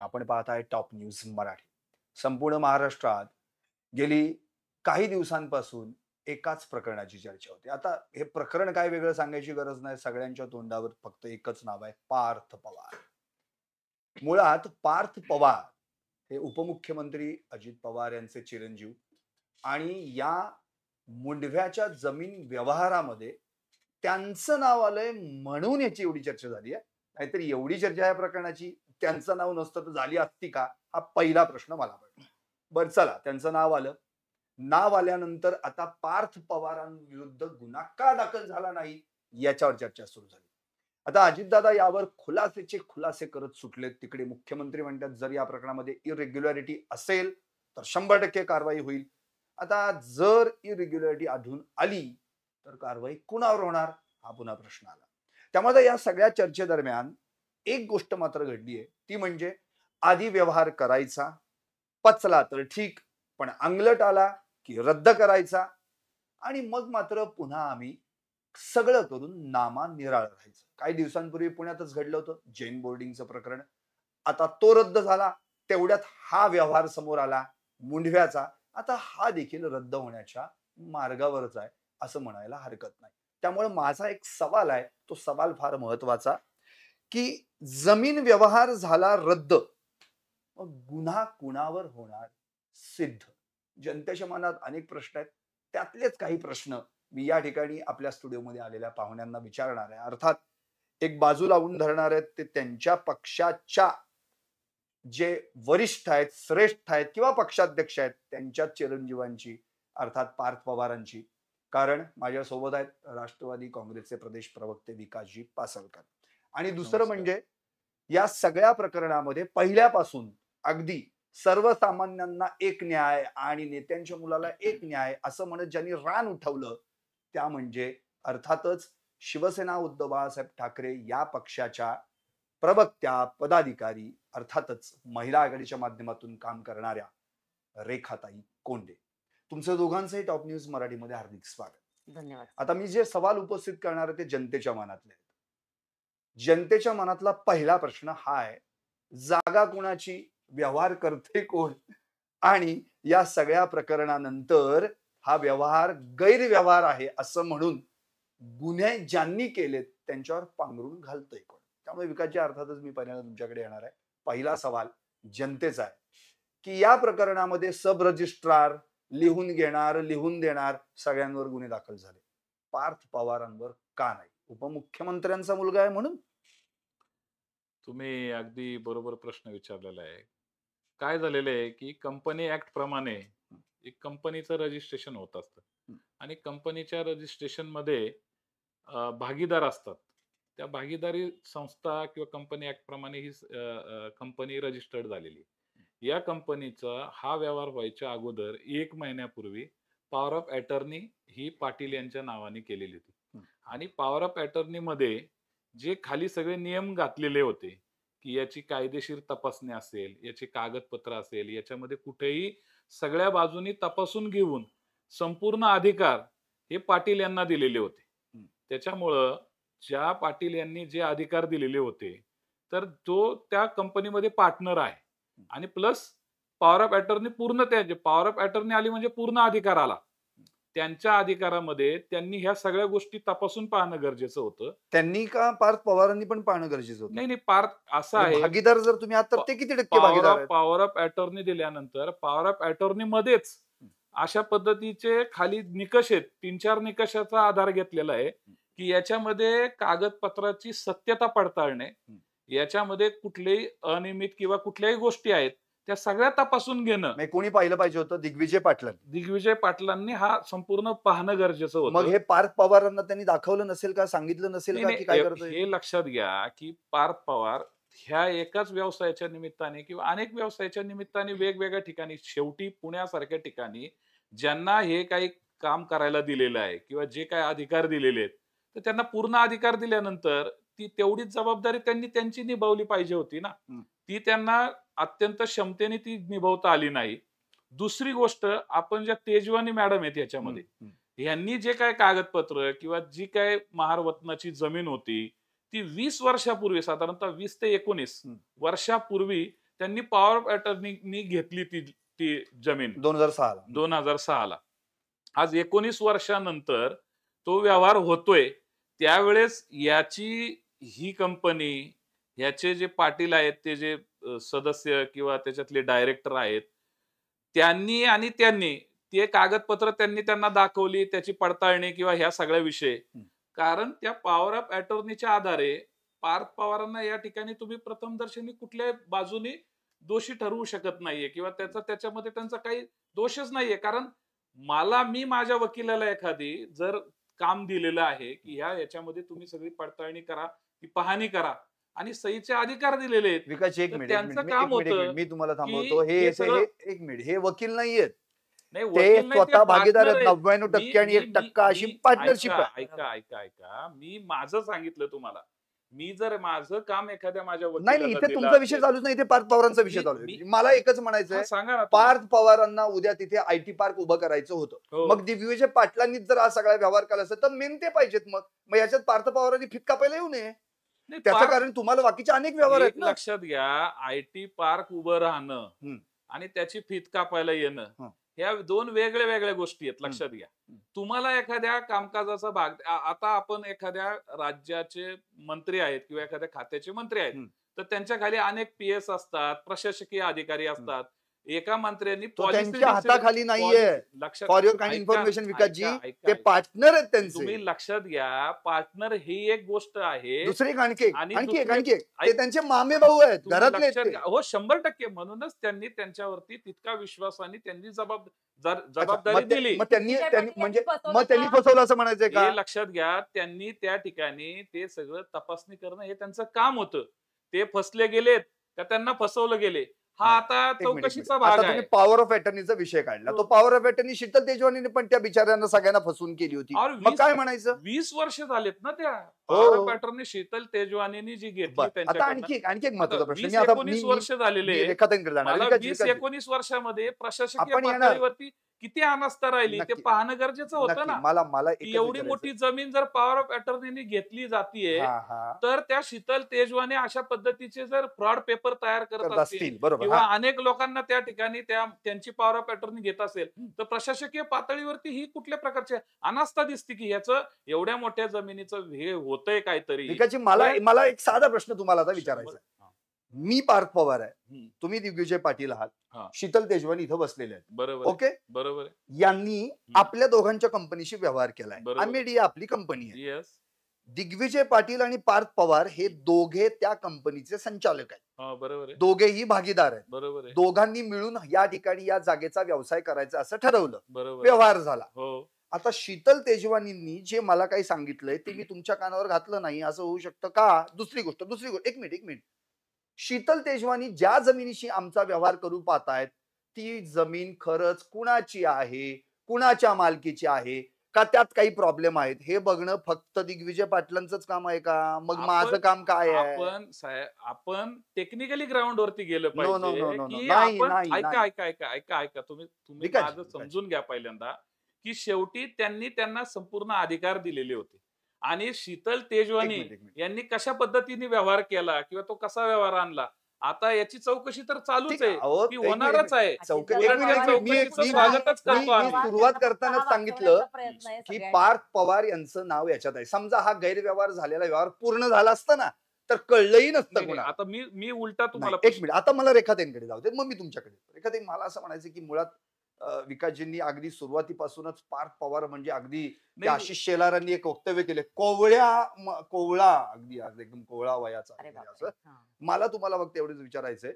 आपण पाहत आहे टॉप न्यूज मराठी. संपूर्ण महाराष्ट्रात गेली काही दिवसांपासून एकाच प्रकरणाची चर्चा होते. आता हे प्रकरण काय वेगळं सांगायची गरज नाही. सगळ्यांच्या तोंडावर फक्त एकच नाव आहे, पार्थ पवार. मुळात पार्थ पवार हे उपमुख्यमंत्री अजित पवार यांचे चिरंजीव आणि या मुंडव्याच्या जमीन व्यवहारामध्ये त्यांचं नाव आलंय म्हणून याची एवढी चर्चा झाली आहे. नाहीतर एवढी चर्चा या प्रकरणाची त्यांचं नाव नसतं तर झाली असती का, हा पहिला प्रश्न मला पडला. बरं चला, त्यांचं नाव आलं. नाव आल्यानंतर आता पार्थ पवारांविरुद्ध गुन्हा का दाखल झाला नाही याच्यावर चर्चा सुरू झाली. आता अजितदादा यावर खुलासेचे खुलासे करत सुटले. तिकडे मुख्यमंत्री म्हणतात जर या प्रकरणामध्ये इरेग्युलॅरिटी असेल तर 100% कारवाई होईल. आता जर इरेग्युलॅरिटी आढळून आली तर कारवाई कुणावर होणार हा पुन्हा प्रश्न आला. त्यामुळे या सगळ्या चर्चेदरम्यान एक गोष्ट मात्र घडली आहे, ती म्हणजे आधी व्यवहार करायचा, पचला तर ठीक, पण अंगलट आला की रद्द करायचा आणि मग मात्र पुन्हा आम्ही सगळं करून नामानिराळ राहायचं. काही दिवसांपूर्वी पुण्यातच घडलं होतं जैन बोर्डिंगचं प्रकरण. आता तो रद्द झाला, तेवढ्यात हा व्यवहार समोर आला मुंडव्याचा. आता हा देखील रद्द होण्याच्या मार्गावरच आहे असं म्हणायला हरकत नाही. त्यामुळे माझा एक सवाल आहे, तो सवाल फार महत्वाचा, की जमीन व्यवहार झाला रद्द, मग गुन्हा कुणावर होणार सिद्ध. जनतेच्या मनात अनेक प्रश्न आहेत. त्यातलेच काही प्रश्न मी या ठिकाणी आपल्या स्टुडिओमध्ये आलेल्या पाहुण्यांना विचारणार आहे. अर्थात एक बाजू लावून धरणार आहेत ते त्यांच्या पक्षाच्या जे वरिष्ठ आहेत, श्रेष्ठ आहेत किंवा पक्षाध्यक्ष आहेत त्यांच्या चिरंजीवांची, अर्थात पार्थ पवारांची. कारण माझ्यासोबत आहेत राष्ट्रवादी काँग्रेसचे प्रदेश प्रवक्ते विकासजी पासलकर. आणि दुसरं म्हणजे या सगळ्या प्रकरणामध्ये पहिल्यापासून अगदी सर्वसामान्यांना एक न्याय आणि नेत्यांच्या मुलाला एक न्याय असं म्हणत ज्यांनी रान उठवलं त्या म्हणजे अर्थातच शिवसेना उद्धव बाळासाहेब ठाकरे या पक्षाच्या प्रवक्त्या, पदाधिकारी, अर्थातच महिला आघाडीच्या माध्यमातून काम करणाऱ्या रेखाताई कोंडे. तुमचं दोघांचंही टॉप न्यूज मराठीमध्ये हार्दिक स्वागत. धन्यवाद. आता मी जे सवाल उपस्थित करणार आहे ते जनतेच्या मनातले आहेत. जनतेच्या मनातला पहिला प्रश्न हा आहे, जागा कुणाची, व्यवहार करते कोण, आणि या सगळ्या प्रकरणानंतर हा व्यवहार गैरव्यवहार आहे असं म्हणून गुन्हे ज्यांनी केलेत त्यांच्यावर पांघरून घालतंय कोण. त्यामुळे विकासजी अर्थातच मी पहिल्यांदा तुमच्याकडे येणार आहे. पहिला सवाल जनतेचा आहे की या प्रकरणामध्ये सब रजिस्ट्रार, लिहून घेणार, लिहून देणार सगळ्यांवर गुन्हे दाखल झाले, पार्थ पवारांवर का नाही? उपमुख्यमंत्र्यांचा मुलगा आहे म्हणून? तुम्ही अगदी बरोबर प्रश्न विचारलेला आहे. काय झालेलं आहे की कंपनी ऍक्ट प्रमाणे एक कंपनीचं रजिस्ट्रेशन होत असतं आणि कंपनीच्या रजिस्ट्रेशन मध्ये भागीदार असतात. त्या भागीदारी संस्था किंवा कंपनी ऍक्ट प्रमाणे ही कंपनी रजिस्टर्ड झालेली. या कंपनीचा हा व्यवहार व्हायच्या अगोदर 1 महिन्यापूर्वी पॉवर ऑफ अटर्नी ही पाटील यांच्या नावाने केलेली होती. आणि पॉवर ऑफ अटर्नी मध्ये जे खाली सगळे नियम घातलेले होते की याची कायदेशीर तपासणी असेल, याची कागदपत्र असेल, याच्यामध्ये कुठेही सगळ्या बाजूनी तपासून घेऊन संपूर्ण अधिकार हे पाटील यांना दिलेले होते. त्याच्यामुळं ज्या पाटील यांनी जे अधिकार दिलेले होते तर तो त्या कंपनीमध्ये पार्टनर आहे आणि प्लस पॉवर ऑफ अटर्नी पूर्ण त्याचे, पॉवर ऑफ अटर्नी आली म्हणजे पूर्ण अधिकार आला. त्यांच्या अधिकारामध्ये त्यांनी ह्या सगळ्या गोष्टी तपासून पाहणं गरजेचं होतं. त्यांनी का पार्थ पवारांनी पण पाहणं गरजेचं होतं? नाही, पार्थ असं आहे, भागीदार जर तुम्ही आता ते किती टक्के भागीदार आहेत? पॉवर ऑफ अटर्नी दिल्यानंतर पॉवर ऑफ अटर्नी मध्येच अशा पद्धतीचे खाली निकष आहेत, 3-4 निकषाचा आधार घेतलेला आहे की याच्यामध्ये कागदपत्राची सत्यता पडताळणे, याच्यामध्ये कुठलेही अनियमित किंवा कुठल्याही गोष्टी आहेत त्या सगळ्या तपासून घेणं. कोणी पाहिलं पाहिजे होतं? दिग्विजय पाटलांनी हा संपूर्ण पाहणं गरजेचं होतं. मग हे पार्थ पवारांना त्यांनी दाखवलं नसेल का, सांगितलं नसेल का की काय करतोय? हे लक्षात घ्या की पार्थ पवार ह्या एकाच व्यवसायाच्या निमित्ताने किंवा अनेक व्यवसायाच्या निमित्ताने वेगवेगळ्या ठिकाणी, शेवटी पुण्यासारख्या ठिकाणी ज्यांना हे काही काम करायला दिलेलं आहे किंवा जे काही अधिकार दिलेले आहेत तर त्यांना पूर्ण अधिकार दिल्यानंतर ती तेवढीच जबाबदारी त्यांनी त्यांची निभावली पाहिजे होती ना. ती त्यांना अत्यंत क्षमतेने ती निभावता आली नाही. दुसरी गोष्ट, आपण ज्या तेजवानी मॅडम आहेत याच्यामध्ये, यांनी जे काय कागदपत्र किंवा जी काय महारवतनाची जमीन होती ती 20 वर्षापूर्वी, साधारणतः 20 ते 19 वर्षापूर्वी त्यांनी पॉवर ऑफ अटर्नी घेतली ती ती जमीन 2006 ला 2006 आज 19 वर्षानंतर तो व्यवहार होतोय. त्यावेळेस याची ही कंपनी, ह्याचे जे पाटील आहेत, ते जे सदस्य किंवा त्याच्यातले डायरेक्टर आहेत, त्यांनी ते कागदपत्र त्यांना दाखवली, त्याची पडताळणी किंवा ह्या सगळ्या विषय. कारण त्या पॉवर ऑफ अटर्नीच्या आधारे पार्थ पवारांना या ठिकाणी तुम्ही प्रथमदर्शनी कुठल्याही बाजूनी दोषी ठरवू शकत नाहीये किंवा त्याच्यामध्ये त्यांचा काही दोषच नाहीये. कारण मी माझ्या वकिलाला एखादी जर काम दिलेलं आहे की याच्यामध्ये तुम्ही सगळी पडताळणी करा, ती पाहणी करा आणि सहीचे अधिकार दिलेले आहेत. विकास एक तर मिनिट त्यांचं काम होतं मी तुम्हाला की थांबवतो. एक मिनिट, हे वकील नाहीयेत, नाही ते वकील नाही, ते स्वतः भागीदार partner आहेत. आहेत. 99% आणि मी- 1% अशी मी- पार्टनरशिप ऐका आहे. ऐका ऐका ऐका मी माझं सांगितलं तुम्हाला. मी जर माझं काम एखाद्या माझ्या नाही नाही, वकिलाला इथे दिलं तुमचा विषय असेल, चालूच नाही, इथे पार्थ पवारांचा विषय मी- चालू आहे. मी- मला एकच म्हणायचं हा, आहे, सांगा ना तुम्ही. पार्थ पवारांना उद्या तिथे आयटी पार्क उभं करायचं होतं. हो. मग दिग्विजय पाटलांनीच जर हा सगळा व्यवहार केला असेल तर मेनते पाहिजेत. मग याच्यात पार्थ पवारांनी फितका पहिला येऊ नये. नाही, त्याचं पार्थ- कारण तुम्हाला बाकीचे अनेक व्यवहार आहेत एक ना. लक्षात घ्या, आयटी पार्क उभं राहणं हम्म. आणि त्याची फीत कापायला येणं, हं. ह्या दोन वेगळ्या गोष्टी आहेत. लक्षात घ्या. तुम्हाला एखाद्या कामकाजाचा भाग, आता आपण एखाद्या राज्याचे मंत्री आहेत किंवा एखाद्या खात्याचे मंत्री आहेत, तर त्यांच्या खाली अनेक पीएस असतात, प्रशासकीय अधिकारी असतात. एका मंत्र्यांनी तो policy त्यांच्या decision- हाताखाली नाहीये. लक्षात फॉर युअर काइंड ऐका- इन्फॉर्मेशन विकासजी, ऐका- ऐका- ते ऐका. पार्टनर आहेत त्यांचे. तुम्ही लक्षात घ्या, पार्टनर ही एक गोष्ट आहे. दुसरी आणखी एक, आणि आणखी एक, दुसरे- आणखी एक. ते ऐक- त्यांचे मामे भाऊ आहेत, तुम्ही घरातले आहेत लक्षात ते. घ्या. हो, 100%. म्हणूनच त्यांनी त्यांच्यावरती तितका विश्वासाने त्यांनी अच्छा, जबाबदारी मग दिली. मग त्यांनी विजय त्यांनी पाटील म्हणजे यांनी फसवलं मग त्यांनी का? फसवलं असं म्हणायचंय का? हे लक्षात घ्या, त्यांनी त्या ठिकाणी ते सगळं तपासणी करणं हे त्यांचं काम होतं. ते फसले गेलेत का त्यांना फसवलं गेले, हा आता एक मिनिट, चौकशीचा आता भाग तुम्ही आहे. पॉवर ऑफ अटर्नीचा विषय काढला. हो. तो पॉवर ऑफ अटर्नी शीतल तेजवानीने पण त्या बिचाऱ्यांना सगळ्यांना फसवून केली होती. और मग 20 काय म्हणायचं? 20 वर्ष झालेत ना त्या हो. पॉवर पॅटर्नने शीतल तेजवानीने जी घेतली बरं, आता त्यांच्याकडनं. आणखी एक महत्वाचा प्रश्न. 20-19 वर्ष झालेले. रेखाताईंकडे जाणार. मला विकास- 20-19 वर्षामध्ये प्रशासकीय आपण येणार. पातळीवरती किती अनास्था राहिली ते नक्की. पाहणं गरजेचं होतं नक्की. ना. मला की एवढी मोठी जमीन जर पॉवर ऑफ अटर्नीने घेतली जातीये, तर त्या शीतल तेजवाने अशा पद्धतीचे जर फ्रॉड पेपर तयार करत असतील बरोबर. किंवा हा. अनेक लोकांना त्या ठिकाणी त्यांची पॉवर ऑफ अटर्नी घेत असेल, तर प्रशासकीय पातळीवरती ही कुठल्या प्रकारची अनास्था दिसते की याचं एवढ्या मोठ्या जमिनीचं हे होतंय काहीतरी. विकासजी, मला एक साधा प्रश्न तुम्हाला आता विचारायचा आहे. मी पार्थ पवार आहे, तुम्ही दिग्विजय पाटील आहात, हा. शीतल तेजवानी इथं बसलेले आहेत. बरोबर ओके, बरोबर यांनी आपल्या दोघांच्या कंपनीशी व्यवहार केलाय. बरोबर. अमेडिया आपली कंपनी आहे. येस. दिग्विजय पाटील आणि पार्थ पवार हे दोघे त्या कंपनीचे संचालक आहेत. बरोबर आहे. दोघेही भागीदार आहेत. बरोबर आहे. दोघांनी मिळून या ठिकाणी या जागेचा व्यवसाय करायचा असं ठरवलं. बरोबर. व्यवहार झाला. हो. आता शीतल तेजवानींनी जे मला काही सांगितलंय ते मी तुमच्या कानावर घातलं नाही असं होऊ शकतं का? दुसरी गोष्ट एक मिनिट. शीतल तेजवानी ज्या जमिनीशी आमचा व्यवहार करू पाहतायत, ती जमीन खरंच कुणाची आहे, कुणाच्या मालकीची आहे का, त्यात काही प्रॉब्लेम आहेत हे बघणं फक्त दिग्विजय पाटलांचंच काम आहे का? मग माझं काम काय आहे? आपण टेक्निकली ग्राउंड वरती गेलं No, no, पाहिजे no, no, no. की नाही, आपण नाही, ऐका नाही. ऐका ऐका ऐका ऐका तुम्ही विकास, माझं विकास. समजून घ्या पहिल्यांदा की शेवटी त्यांना संपूर्ण अधिकार दिलेले होते आणि शीतल तेजवानी एक मिनिट. यांनी कशा पद्धतीने व्यवहार केला किंवा तो कसा व्यवहार आणला, आता याची चौकशी तर चालूच ठीक आहे, आहे. अहो, ती एक होणारच आहे. चौकशी- उलट एक त्या मिनिट, चौकशीचं मी- स्वागतच करतो मी- आम्ही. सुरुवात करतानाच सांगितलं प्रयत्न आहे की सगळ्यांचा. पार्थ पवार यांचं नाव याच्यात आहे. समजा हा गैरव्यवहार झालेला व्यवहार पूर्ण झाला असता ना, तर कळलंही नसतं नाही, कुणा. आता मी उलटा तुम्हाला नाही, एक मिनिट, आता मला रेखाताईंकडे जाऊ दे, मग मी तुमच्याकडे. रेखाताई, मला असं म्हणायचं की मुळात विकासजींनी अगदी सुरुवातीपासूनच पार्थ पवार म्हणजे अगदी नाही, आशिष शेलारांनी एक वक्तव्य केले, कोवळा अगदी आज एकदम कोवळा वयाचा अरे आहे बापरे. असं. हा. मला तुम्हाला फक्त एवढंच विचारायचंय,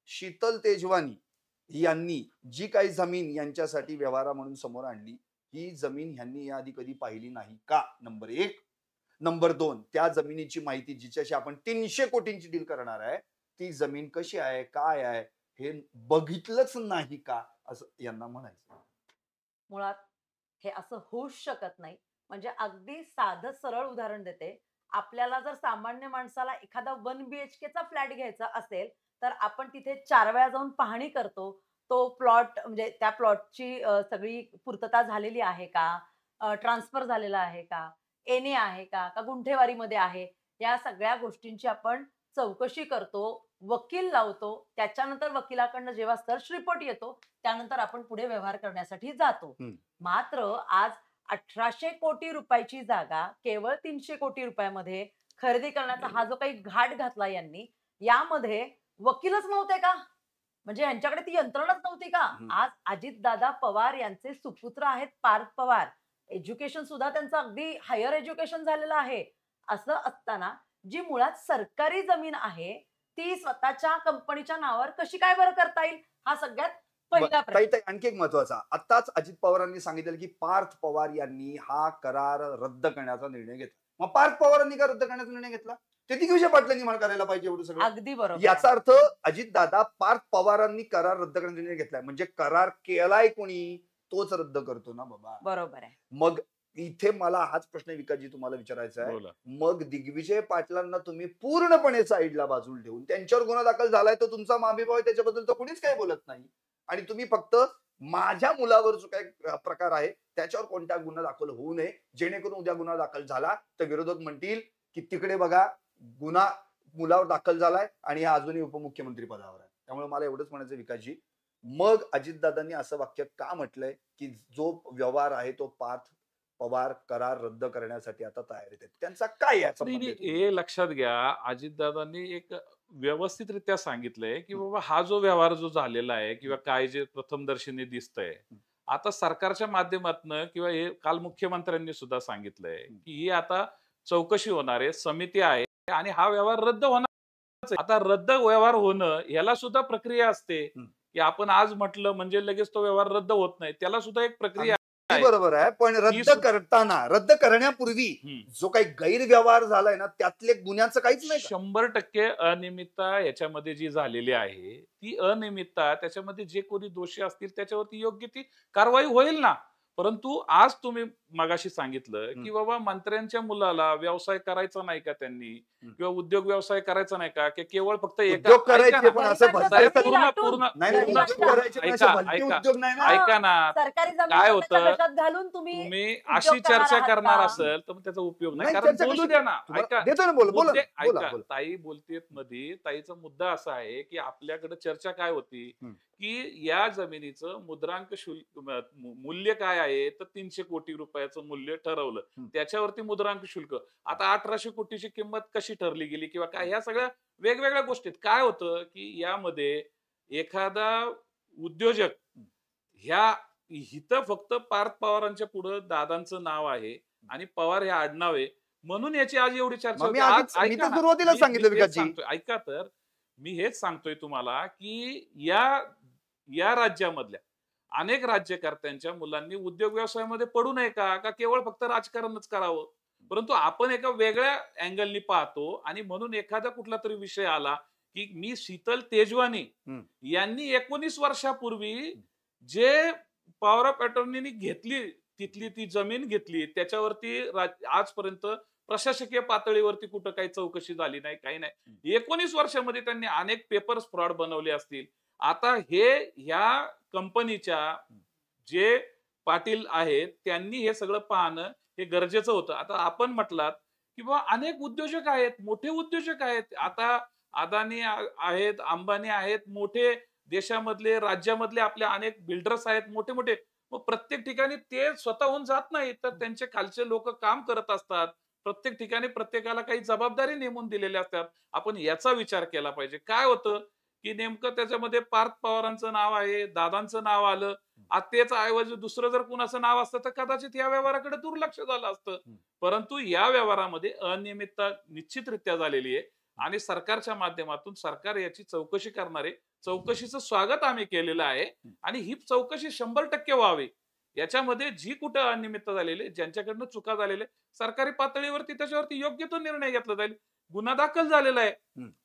शीतल तेजवानी यांनी जी काही जमीन यांच्यासाठी व्यवहारा म्हणून समोर आणली, ही जमीन ह्यांनी याआधी कधी पाहिली नाही का? नंबर 1. नंबर 2, त्या जमिनीची माहिती जिच्याशी आपण 300 कोटींची डील करणार आहे, ती जमीन कशी आहे, काय आहे हे बघितलंच नाही का, असं यांना म्हणायचं. मुळात हे असं होऊच शकत नाही. म्हणजे अगदी साधं सरळ उदाहरण देते. आपल्याला जर सामान्य माणसाला एखादा 1 BHKचा फ्लॅट घ्यायचा असेल, तर आपण तिथे 4 वेळा जाऊन पाहणी करतो. तो प्लॉट म्हणजे त्या प्लॉटची सगळी पूर्तता झालेली आहे का? ट्रान्सफर झालेला आहे का? एने आहे का? का गुंठेवारीमध्ये आहे? या सगळ्या गोष्टींची आपण चौकशी करतो. वकील लावतो, त्याच्यानंतर वकिलाकडनं जेव्हा सर्च रिपोर्ट येतो, त्यानंतर आपण पुढे व्यवहार करण्यासाठी जातो. हम्म. मात्र आज 1800 कोटी रुपयाची जागा केवळ 300 कोटी रुपयामध्ये खरेदी करण्याचा हा जो काही घाट घातला यांनी, यामध्ये वकीलच नव्हते का? म्हणजे यांच्याकडे ती यंत्रणाच नव्हती का? आज अजितदादा पवार यांचे सुपुत्र आहेत पार्थ पवार. एज्युकेशन सुद्धा त्यांचं अगदी हायर एज्युकेशन झालेलं आहे. असं असताना जी मुळात सरकारी जमीन आहे, ती स्वतःच्या कंपनीच्या नावावर कशी काय बरं करता येईल? हा सगळ्यात पहिला ताई प्रश्न. ताई, आणखी एक महत्वाचा, आताच अजित पवारांनी सांगितलं की पार्थ पवार यांनी हा करार रद्द करण्याचा निर्णय घेतला. मग पार्थ पवारांनी का रद्द करण्याचा निर्णय घेतला? ते दिग्विजय पाटलांनी मला करायला पाहिजे एवढं सगळं. अगदी बरोबर याचा आहे. अर्थ अजितदादा पार्थ पवारांनी करार रद्द करण्याचा निर्णय घेतलाय, म्हणजे करार केलाय कोणी तोच रद्द करतो ना बाबा. बरोबर आहे. मग इथे मला हाच प्रश्न विकासजी तुम्हाला विचारायचा आहे. बोला. मग दिग्विजय पाटलांना तुम्ही पूर्णपणे साईडला बाजूला ठेवून त्यांच्यावर गुन्हा दाखल झालाय, तर तुमचा मामीभाव आहे, त्याच्याबद्दल तर कुणीच काही बोलत नाही, आणि तुम्ही फक्त माझ्या मुलावर जो काही प्रकार आहे त्याच्यावर कोणता गुन्हा दाखल होऊ नये, जेणेकरून उद्या गुन्हा दाखल झाला तर विरोधक म्हणतील की तिकडे बघा गुन्हा मुलावर दाखल झालाय आणि हा अजूनही उपमुख्यमंत्री पदावर आहे. त्यामुळे मला एवढंच म्हणायचं विकासजी, मग अजितदादांनी असं वाक्य का म्हटलंय की जो व्यवहार आहे तो पार्थ पवार करार रद्द करण्यासाठी आता तयारीत आहेत, त्यांचा काय याचा नाही, संबंध आहे? हे लक्षात घ्या, अजितदादांनी एक व्यवस्थितरित्या सांगितलंय की बाबा हा जो व्यवहार जो झालेला आहे किंवा काय जे प्रथमदर्शनी दिसतंय, आता सरकारच्या माध्यमातून किंवा हे काल मुख्यमंत्र्यांनी सुद्धा सांगितलंय की ही आता चौकशी होणार आहे, समिती आहे आणि हा व्यवहार रद्द होणार. आता रद्द व्यवहार होणं याला सुद्धा प्रक्रिया असते की आपण आज म्हटलं म्हणजे लगेच तो व्यवहार रद्द होत नाही, त्याला सुद्धा एक प्रक्रिया आहे. बरोबर आहे, पण रद्द करताना, रद्द करण्यापूर्वी जो काही गैरव्यवहार झालाय ना, त्यातले गुन्ह्याचं काहीच नाही का? 100% अनियमितता याच्यामध्ये जी झालेली आहे, ती अनियमितता त्याच्यामध्ये जे कोणी दोषी असतील त्याच्यावरती योग्य ती कारवाई होईल ना. परंतु आज तुम्ही मगाशी सांगितलं की बाबा मंत्र्यांच्या मुलाला व्यवसाय करायचा नाही का त्यांनी, किंवा उद्योग व्यवसाय करायचा नाही का, की केवळ फक्त उद्योग करायचे पण असं गरिबांचं भलत्या- पूर्ण- पूर्ण नाही, नाही, गरिबांचं- उद्योग करायचे पण असे भलते उद्योग नाही ना. ऐका ना, सरकारी काय जमीन होतं? स्वतःच्या घशात घालून तुम्ही तुम्ही उद्योग अशी करणार चर्चा आहात करणार का? असेल तर मग त्याचा उपयोग नाही, नाही, कारण चर्चा बोलू कशी- द्या ना. तुम्हाला- ऐका, देतो ना, बोला मुद्दे बोला ऐका, बोला. ताई बोलतेत मध्ये, ताईचा मुद्दा असा आहे की आपल्याकडे चर्चा काय होती की या जमिनीचं मुद्रांक शुल्क मूल्य काय आहे, तर 300 कोटी रुपयाचं मूल्य ठरवलं, त्याच्यावरती मुद्रांक शुल्क. आता 1800 कोटीची किंमत कशी ठरली गेली किंवा काय, ह्या सगळ्या वेगवेगळ्या गोष्टीत काय होतं की यामध्ये एखादा उद्योजक ह्या हिथं फक्त पार्थ पवारांच्या पुढे दादांचं नाव आहे आणि पवार हे आडनाव आहे म्हणून याची आज एवढी चर्चा मग मी होते. आधीच- आज मी ऐका तर ना, सुरुवातीला मी- सांगितलं मी हेच विकासजी. सांगतोय, ऐका तर, मी हेच सांगतोय तुम्हाला की या राज्यामधल्या अनेक राज्यकर्त्यांच्या मुलांनी उद्योग व्यवसायामध्ये पडू नये का केवळ फक्त राजकारणच करावं. परंतु आपण एका वेगळ्या अँगलनी पाहतो आणि म्हणून एखादा कुठला तरी विषय आला की मी शीतल तेजवानी यांनी 19 वर्षापूर्वी जे पॉवर ऑफ अटॉर्नीनी घेतली, तिथली ती जमीन घेतली, त्याच्यावरती आजपर्यंत प्रशासकीय पातळीवरती कुठं काही चौकशी झाली नाही, काही नाही. 19 वर्षामध्ये त्यांनी अनेक पेपर्स फ्रॉड बनवले असतील. आता ह्या कंपनीच्या जे पाटील आहेत त्यांनी हे सगळं पाहणं हे गरजेचं होतं. आता आपण म्हटलात की बाबा अनेक उद्योजक आहेत, मोठे उद्योजक आहेत, आता अदानी आहेत, अंबानी आहेत, मोठे देशामधले राज्यामधले आपले अनेक बिल्डर्स आहेत, मोठे मोठे. मग प्रत्येक ठिकाणी ते स्वतःहून जात नाहीत, तर त्यांचे खालचे लोक काम करत असतात. प्रत्येक ठिकाणी प्रत्येकाला काही जबाबदारी नेमून दिलेल्या असतात. आपण याचा विचार केला पाहिजे. काय होतं की नेमकं त्याच्यामध्ये पार्थ पवारांचं नाव आहे, दादांचं नाव आलं, तेच ऐवजी दुसरं जर कुणाचं नाव असतं तर कदाचित या व्यवहाराकडे दुर्लक्ष झालं असतं. परंतु या व्यवहारामध्ये अनियमितता निश्चितरित्या झालेली आहे आणि सरकारच्या माध्यमातून सरकार याची चौकशी करणार आहे. चौकशीचं स्वागत आम्ही केलेलं आहे आणि ही चौकशी 100% व्हावी. याच्यामध्ये जी कुठं अनियमितता झालेली, ज्यांच्याकडनं चुका झालेल्या, सरकारी पातळीवरती त्याच्यावरती योग्य तो निर्णय घेतला जाईल. गुन्हा दाखल झालेला आहे,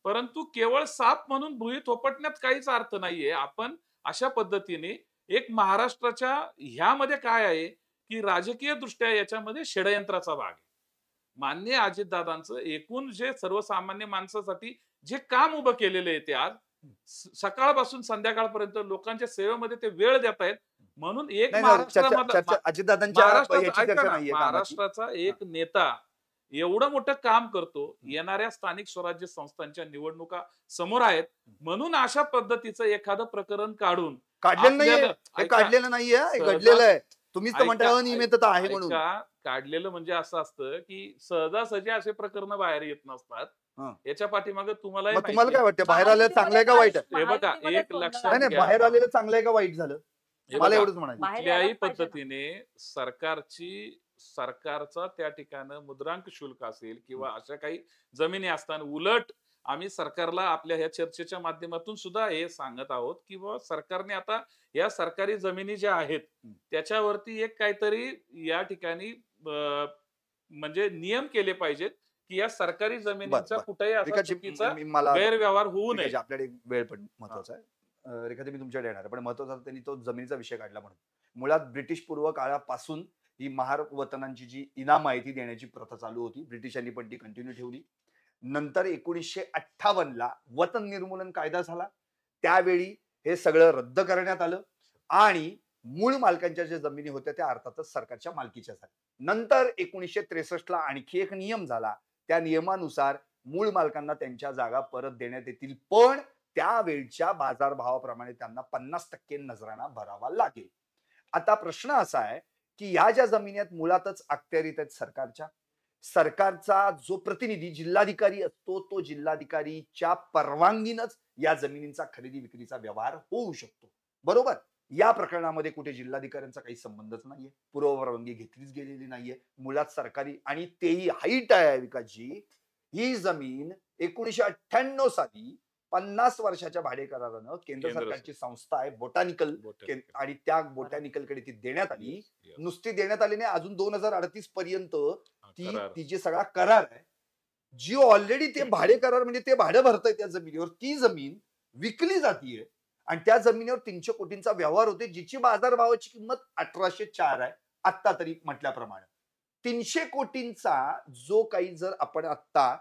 परंतु केवळ साप म्हणून भुई थोपटण्यात काहीच अर्थ नाहीये. आपण अशा पद्धतीने एक महाराष्ट्राच्या ह्यामध्ये काय आहे की राजकीय दृष्ट्या याच्यामध्ये षडयंत्राचा भाग आहे. मान्य अजितदादांचं एकूण जे सर्वसामान्य माणसासाठी जे काम उभं केलेलं आहे ते आज सकाळपासून संध्याकाळपर्यंत लोकांच्या सेवेमध्ये ते वेळ देत आहेत. म्हणून एक महाराष्ट्राचा एक नेता एवढं मोठं काम करतो, येणाऱ्या स्थानिक स्वराज्य संस्थांच्या निवडणुका समोर आहेत, म्हणून अशा पद्धतीचं एखादं प्रकरण काढून काढलेलं नाहीये, आपल्याला हे ऐका, काढलेलं नाहीये, हे सहजा- घडलेलं आहे. तुम्हीच तर ऐका- म्हणताय अनियमितता आहे म्हणून. ऐका, काढलेलं म्हणजे असं असतं की सहजासहजी असे प्रकरण बाहेर येत नसतात. हं. याच्या पाठीमागे तुम्हाला मग तुम्हाला काय वाटतं, बाहेर आलेलं चांगलं आहे का वाईट आहे? हे बघा, महायुतीमध्ये एक गोंधळ लक्षात नाही नाही, घ्या. बाहेर आलेलं चांगलं आहे का वाईट झालं? हे मला बघा, एवढंच म्हणायचं. बाहेर कुठल्याही यायलाच पाहिजे ना. पद्धतीने सरकारचा त्या ठिकाणी मुद्रांक शुल्क असेल किंवा अशा काही जमिनी असताना, उलट आम्ही सरकारला आपल्या ह्या चर्चेच्या माध्यमातून सुद्धा हे सांगत आहोत की बाबा सरकारने आता या सरकारी जमिनी ज्या आहेत त्याच्यावरती एक काहीतरी या ठिकाणी म्हणजे नियम केले पाहिजेत की या सरकारी जमिनीचा बरं. कुठेही असा रेखाजी, चुकीचा मला गैरव्यवहार होऊ नये. रेखाजी, आपल्याकडे एक वेळ पण महत्वाचा आहे. रेखाजी, मी तुमच्याकडे येणार आहे, पण महत्वाचा त्यांनी तो जमिनीचा विषय काढला म्हणून. मुळात ब्रिटिश पूर्व काळापासून ही महार वतनांची जी इनाम आहे ती देण्याची प्रथा चालू होती. ब्रिटिशांनी पण ती कंटिन्यू ठेवली. नंतर 1958ला वतन निर्मूलन कायदा झाला. त्यावेळी हे सगळं रद्द करण्यात आलं आणि मूळ मालकांच्या ज्या जमिनी होत्या त्या अर्थातच सरकारच्या मालकीच्या झाल्या. नंतर 1963ला आणखी एक नियम झाला. त्या नियमानुसार मूळ मालकांना त्यांच्या जागा परत देण्यात येतील, पण त्यावेळच्या बाजारभावाप्रमाणे त्यांना 50% नजराणा भरावा लागेल. आता प्रश्न असा आहे की या ज्या जमिनी आहेत मुळातच अखत्यारीत आहेत सरकारच्या. सरकारचा जो प्रतिनिधी जिल्हाधिकारी असतो, तो जिल्हाधिकारीच्या परवानगीनच या जमिनींचा खरेदी विक्रीचा व्यवहार होऊ शकतो. बरोबर? या प्रकरणामध्ये कुठे जिल्हाधिकाऱ्यांचा काही संबंधच नाहीये, पूर्वपरवानगी घेतलीच गेलेली नाहीये. मुळात सरकारी, आणि तेही हाईट आहे विकासजी. ही जमीन 1998 साली 50 वर्षाच्या भाडे करारानं केंद्र सरकारची संस्था आहे बोटॅनिकल, आणि त्या बोटॅनिकलकडे ती देण्यात आली. नुसती देण्यात आली नाही, अजून 2038 पर्यंत तिचे सगळा करार आहे, जी ऑलरेडी ते भाडे करार म्हणजे ते भाडं भरतंय त्या जमिनीवर. ती जमीन विकली जातीये आणि त्या जमिनीवर 300 कोटींचा व्यवहार होते, जिची बाजारभावाची किंमत 1804 आहे आत्ता तरी म्हटल्याप्रमाणे. 300 कोटींचा जो काही, जर आपण आत्ता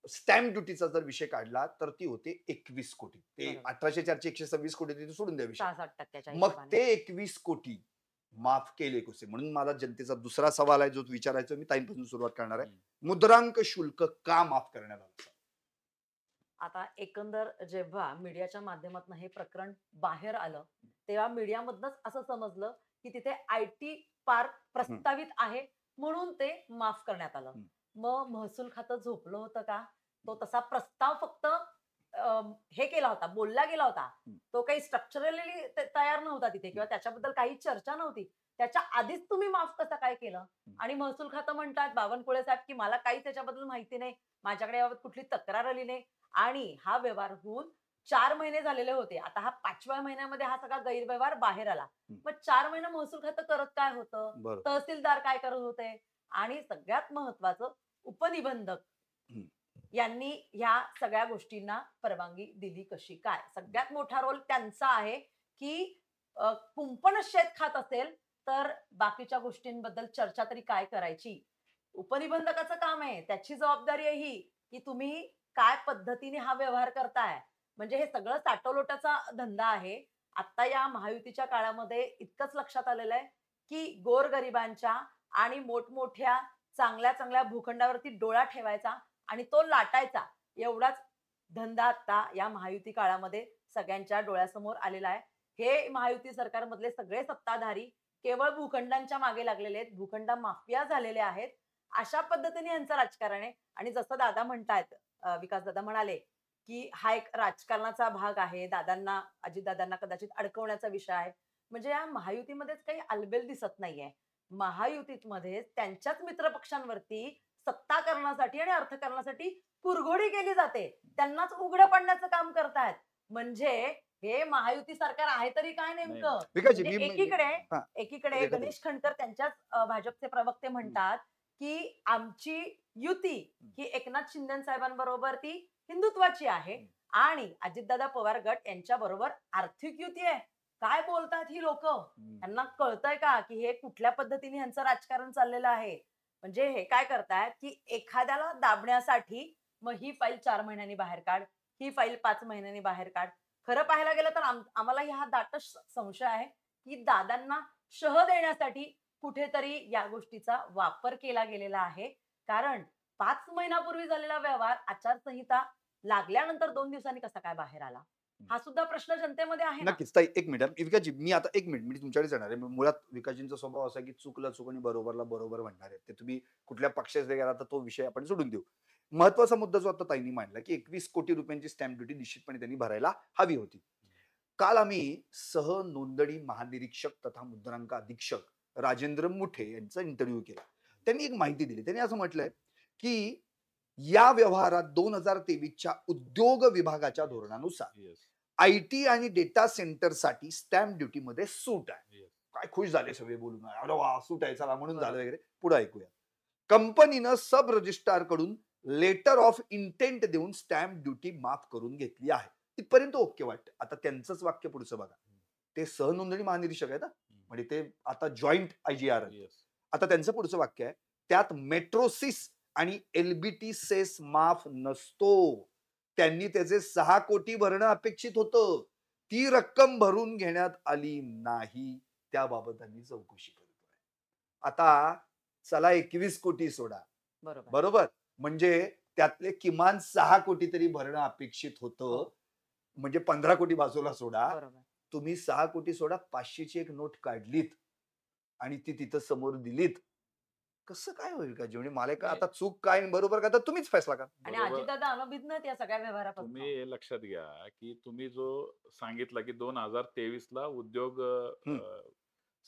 स्टॅम्प ड्युटीचा जर विषय काढला तर ती होते 21 कोटी. ते 1804चे 126 कोटी ते सोडून द्या विषय. 66% मग ते 21 कोटी माफ केले कसे? म्हणून मला जनतेचा दुसरा सवाल आहे जो विचारायचा, मी ताईंपासून सुरुवात करणार आहे. मुद्रांक शुल्क का माफ करण्यात आलं? आता एकंदर जेव्हा मीडियाच्या माध्यमातून हे प्रकरण बाहेर आलं तेव्हा मीडियामधनच असं समजलं की तिथे IT पार्क प्रस्तावित आहे म्हणून ते माफ करण्यात आलं. मग महसूल खातं झोपलं होतं का? तो तसा प्रस्ताव फक्त हे केला होता, बोलला गेला होता. तो काही स्ट्रक्चरली तयार नव्हता तिथे किंवा त्याच्याबद्दल काही चर्चा नव्हती. त्याच्या आधीच तुम्ही माफ कसं काय केलं? आणि महसूल खातं म्हणतात बावनकुळे साहेब की मला काहीच त्याच्याबद्दल माहिती नाही, माझ्याकडे याबाबत कुठली तक्रार आली नाही. आणि हा व्यवहार होऊन 4 महिने झालेले होते. आता हा 5व्या महिन्यामध्ये हा सगळा गैरव्यवहार बाहेर आला. मग 4 महिने महसूल खातं करत काय होतं? तहसीलदार काय करत होते? आणि सगळ्यात महत्वाचं उपनिबंधक यांनी ह्या सगळ्या गोष्टींना परवानगी दिली कशी काय? सगळ्यात मोठा रोल त्यांचा आहे की कुंपणच शेत खात असेल तर बाकीच्या गोष्टींबद्दल चर्चा तरी काय करायची? उपनिबंधकाचं काम आहे, त्याची जबाबदारी आहे ही की तुम्ही काय पद्धतीने हा व्यवहार करताय. म्हणजे हे सगळं साठवलोटाचा धंदा आहे. आता या महायुतीच्या काळामध्ये इतकंच लक्षात आलेलं आहे की गोरगरिबांच्या आणि मोठमोठ्या चांगल्या चांगल्या भूखंडावरती डोळा ठेवायचा आणि तो लाटायचा, एवढाच धंदा आता या महायुती काळामध्ये सगळ्यांच्या डोळ्यासमोर आलेला आहे. हे महायुती सरकारमधले सगळे सत्ताधारी केवळ भूखंडांच्या मागे लागलेले आहेत, भूखंड माफिया झालेले आहेत. अशा पद्धतीने यांचं राजकारण आहे. आणि जसं दादा म्हणतायत, विकास दादा म्हणाले की हा एक राजकारणाचा भाग आहे, दादांना, अजितदादांना कदाचित अडकवण्याचा विषय आहे. म्हणजे या महायुतीमध्येच काही अलबेल दिसत नाहीये. महायुतीमध्ये त्यांच्याच मित्रपक्षांवरती सत्ता करण्यासाठी आणि अर्थकारणासाठी कुरघोडी केली जाते, त्यांनाच उघडं पडण्याचं काम करतायत. म्हणजे हे महायुती सरकार आहे तरी काय नेमकं? म्हणजे एकीकडे गणेश खंडकर त्यांच्याच भाजपचे प्रवक्ते म्हणतात की आमची युती ही एकनाथ शिंदे साहेबांबरोबर ती हिंदुत्वाची आहे आणि अजितदादा पवार गट यांच्या बरोबर आर्थिक युती आहे. काय बोलतात ही लोक? त्यांना कळतंय का की हे कुठल्या पद्धतीने यांचं राजकारण चाललेलं आहे? म्हणजे हे काय करतायत की एखाद्याला दाबण्यासाठी मग ही फाईल 4 महिन्यांनी बाहेर काढ, ही फाईल 5 महिन्यांनी बाहेर काढ. खरं पाहायला गेलं तर आम्हाला हा दाट संशय आहे की दादांना शह देण्यासाठी कुठेतरी या गोष्टीचा वापर केला गेलेला आहे. कारण 5 महिन्यापूर्वी झालेला व्यवहार आचारसंहिता लागल्यानंतर 2 दिवसांनी कसा काय बाहेर आला? हा सुद्धा प्रश्न जनतेमध्ये आहे ना. नक्कीच ताई, एक मिनिट विकासजी, मी आता एक मिनिट मी तुमच्याकडेच येणार आहे. मुळात विकासजींचा स्वभाव असा आहे की चुकला चूक आणि बरोबरला बरोबर म्हणणार आहे. ते तुम्ही कुठल्या पक्षाचे गेला तर तो विषय आपण सोडून देऊ. महत्वाचा मुद्दा जो आता ताईंनी मांडला की 21 कोटी रुपयांची स्टॅम्प ड्युटी निश्चितपणे त्यांनी भरायला हवी होती. काल आम्ही नोंदणी महानिरीक्षक तथा मुद्रांक अधीक्षक राजेंद्र मुठे यांचा इंटरव्ह्यू केला. त्यांनी एक माहिती दिली. त्यांनी असं म्हटलंय की या व्यवहारात 2023च्या उद्योग विभागाच्या धोरणानुसार येस, आयटी आणि डेटा सेंटरसाठी स्टॅम्प ड्युटीमध्ये सूट आहे. येस. काय खुश झाले सगळे बोलून, अरे वा सूट आहे चला म्हणून झालं बरोबर. वगैरे. पुढे ऐकूया. कंपनीनं सब रजिस्ट्रार कडून लेटर ऑफ इंटेंट देऊन स्टॅम्प ड्युटी माफ करून घेतली आहे. इथपर्यंत ओके वाटतं. आता त्यांचंच वाक्य पुढचं बघा. ते सहनोंदणी महानिरीक्षक आहेत ना, म्हणजे ते आता जॉईंट आयजीआर. येस. आता त्यांचं पुढचं वाक्य आहे, त्यात मेट्रोसिस आणि एलबीटी सेस माफ नसतो. त्यांनी त्याचे 6 कोटी भरणं अपेक्षित होतं. ती रक्कम भरून घेण्यात आली नाही. त्याबाबत आम्ही चौकशी करतोय. आता चला 21 कोटी सोडा, बरोबर. बरोबर, म्हणजे त्यातले किमान 6 कोटी तरी भरणं अपेक्षित होतं. हो. म्हणजे 15 कोटी बाजूला सोडा. बरोबर. तुम्ही 6 कोटी सोडा, 500ची एक नोट काढलीत आणि ती तिथं समोर दिलीत. कसं काय होईल का जेवढी मला काय आता चूक काय आणि बरोबर काय तर तुम्हीच फैसला करा. आणि बरोबर. अजितदादा अनभिज्ञ आहेत या सगळ्या व्यवहारापासून. तुम्ही हे लक्षात घ्या की तुम्ही जो सांगितला की 2023 ला उद्योग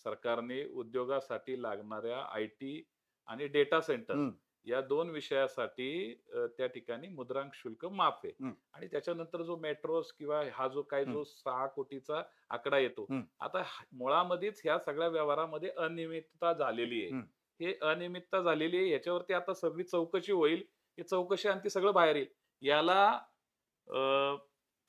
सरकारने उद्योगासाठी लागणाऱ्या आयटी आणि डेटा सेंटर हम्म. या 2 विषयासाठी त्या ठिकाणी मुद्रांक शुल्क माफ आहे. हम्म. आणि त्याच्यानंतर जो मेट्रोस किंवा हा जो काही जो 6 कोटीचा आकडा येतो, हम्म. आता मुळामध्येच ह्या सगळ्या व्यवहारामध्ये अनियमितता झालेली आहे. हम्म. हे अनियमितता झालेली आहे, याच्यावरती आता सगळी चौकशी होईल. ही चौकशी आणि ती सगळं बाहेर येईल. याला